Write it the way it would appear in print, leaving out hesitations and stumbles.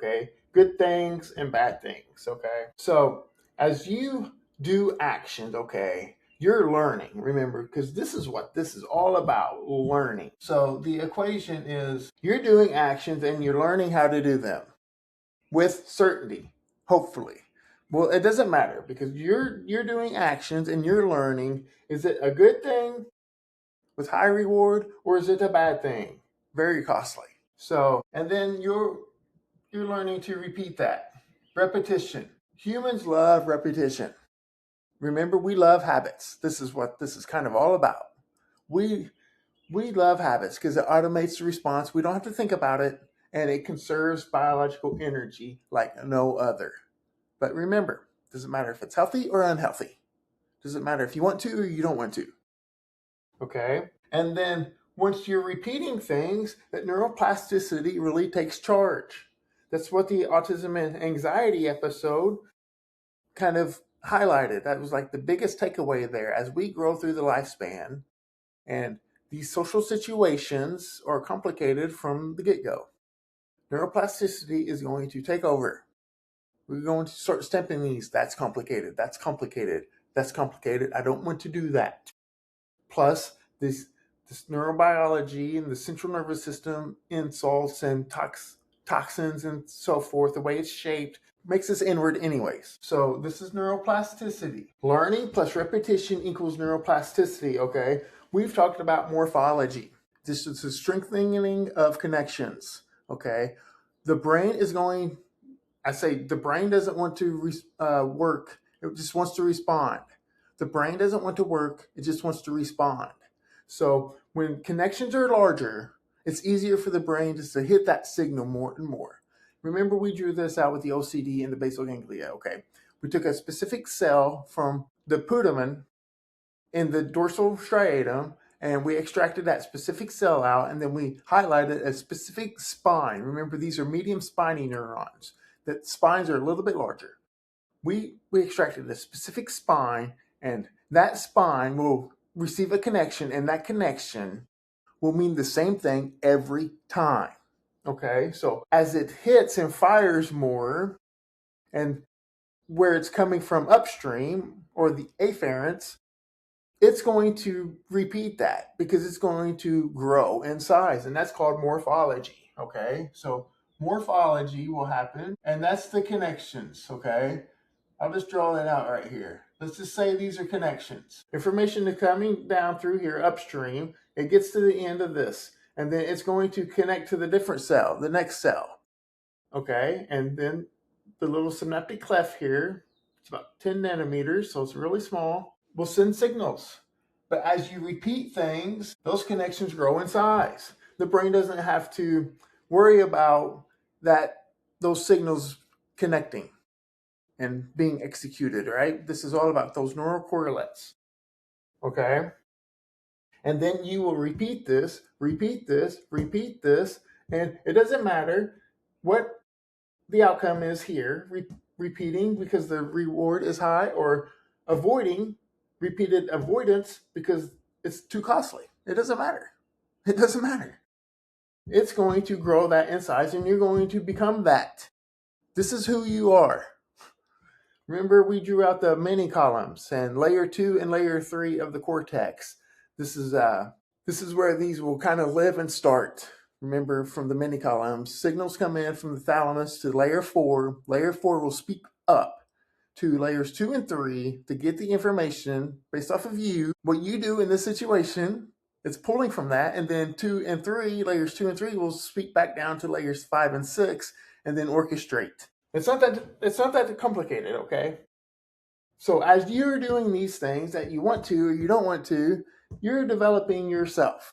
okay? Good things and bad things, okay? So as you do actions, okay, you're learning, remember, because this is what this is all about, learning. So the equation is you're doing actions and you're learning how to do them with certainty, hopefully. Well, it doesn't matter because you're doing actions and you're learning. Is it a good thing with high reward or is it a bad thing? Very costly. So, and then you're learning to repeat that. Repetition. Humans love repetition. Remember, we love habits. This is what this is kind of all about. We we love habits because it automates the response. We don't have to think about it, and it conserves biological energy like no other. But remember, doesn't matter if it's healthy or unhealthy. Doesn't matter if you want to or you don't want to. Okay? And then once you're repeating things, that neuroplasticity really takes charge. That's what the autism and anxiety episode kind of highlighted. That was like the biggest takeaway there. As we grow through the lifespan, and these social situations are complicated from the get-go, neuroplasticity is going to take over. We're going to start stempling these. That's complicated. That's complicated. That's complicated. I don't want to do that. Plus, this neurobiology and the central nervous system, insults and toxins and so forth, the way it's shaped, makes us inward anyways. So this is neuroplasticity. Learning plus repetition equals neuroplasticity, okay? We've talked about morphology. This is the strengthening of connections, okay? The brain is going, I say the brain doesn't want to work. It just wants to respond. The brain doesn't want to work. It just wants to respond. So when connections are larger, it's easier for the brain just to hit that signal more and more. Remember, we drew this out with the OCD and the basal ganglia, okay? We took a specific cell from the putamen in the dorsal striatum, and we extracted that specific cell out, and then we highlighted a specific spine. Remember, these are medium spiny neurons. That spines are a little bit larger. We extracted a specific spine, and that spine will receive a connection, and that connection will mean the same thing every time. Okay, so as it hits and fires more, and where it's coming from upstream, or the afferents, it's going to repeat that because it's going to grow in size, and that's called morphology. Okay, so morphology will happen, and that's the connections. Okay, I'll just draw that out right here. Let's just say these are connections. Information is coming down through here upstream. It gets to the end of this, and then it's going to connect to the different cell, the next cell. Okay, and then the little synaptic cleft here, it's about 10 nanometers, so it's really small, will send signals. But as you repeat things, those connections grow in size. The brain doesn't have to worry about those signals connecting and being executed, right? This is all about those neural correlates, okay? And then you will repeat this, and it doesn't matter what the outcome is here, repeating because the reward is high, or avoiding, repeated avoidance because it's too costly. It doesn't matter. It doesn't matter. It's going to grow that in size, and you're going to become that. This is who you are. Remember, we drew out the mini columns and layer 2 and layer 3 of the cortex. This is where these will kind of live and start. Remember, from the mini columns, signals come in from the thalamus to layer 4. Layer 4 will speak up to layers 2 and 3 to get the information based off of you. What you do in this situation, it's pulling from that, and then layers 2 and 3 will speak back down to layers 5 and 6 and then orchestrate. It's not that complicated, okay? So as you're doing these things that you want to or you don't want to, you're developing yourself.